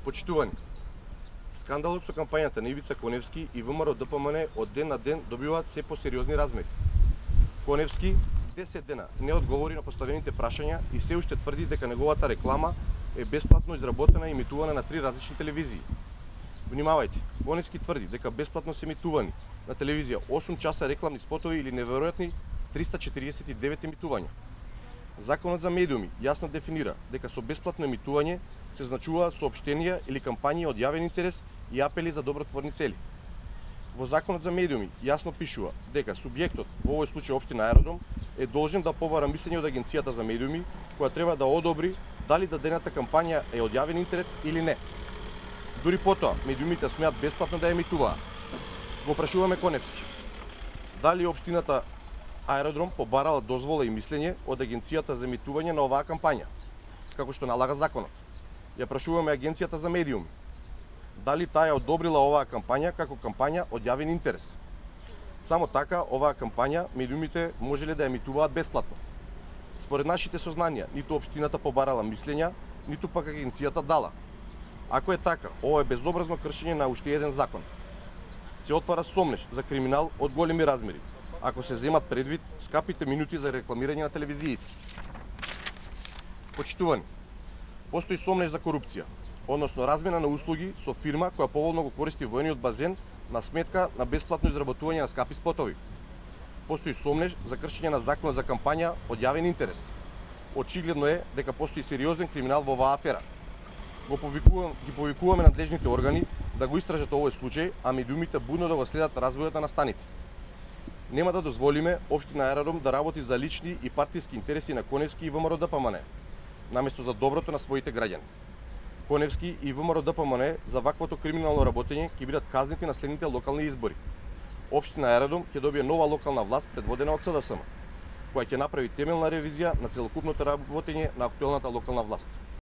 Почитувани, скандалот со кампањата на Ивица Коневски и ВМРО ДПМН од ден на ден добиваат се посериозни размери. Коневски 10 дена не одговори на поставените прашања и се уште тврди дека неговата реклама е бесплатно изработена и емитувана на 3 различни телевизии. Внимавајте, Коневски тврди дека бесплатно се емитувани на телевизија 8 часа рекламни спотови или неверојатни 349 емитувања. Законот за медиуми јасно дефинира дека со бесплатно емитување се значува соопштенија или кампањи од јавен интерес и апели за добротворни цели. Во Законот за медиуми јасно пишува дека субјектот, во овој случај општина Аеродром, е должен да побара мислење од Агенцијата за медиуми, која треба да одобри дали дадената кампања е од јавен интерес или не. Дури потоа, медиумите смеат бесплатно да ја емитуваат. Го прашуваме Коневски, дали општината Аеродром побарала дозвола и мислење од Агенцијата за емитување на оваа кампања, како што налага законот. Ја прашуваме Агенцијата за медиуми, дали таа ја одобрила оваа кампања како кампања од јавен интерес. Само така, оваа кампања медиумите можеле да ја емитуваат бесплатно. Според нашите сознанија, ниту општината побарала мислења, ниту пак Агенцијата дала. Ако е така, ова е безобразно кршење на уште еден закон. Се отвара сомнеж за криминал од големи размери, ако се земат предвид скапите минути за рекламирање на телевизиите. Почитувани, постои сомнеж за корупција, односно размена на услуги со фирма која поволно го користи војниот базен на сметка на бесплатно изработување на скапи спотови. Постои сомнеж за кршење на законот за кампања од јавен интерес. Очигледно е дека постои сериозен криминал во оваа афера. Ги повикуваме надлежните органи да го истражат овој случај, а медиумите будно да го следат развојот на настаните. Нема да дозволиме општина Аеродром да работи за лични и партиски интереси на Коневски и ВМРО ДПМН, наместо за доброто на своите граѓани. Коневски и ВМРО ДПМН за ваквото криминално работење ќе бидат казнити на следните локални избори. Општина Аеродром ќе добие нова локална власт предводена од СДСМ, која ќе направи темелна ревизија на целокупното работење на актуелната локална власт.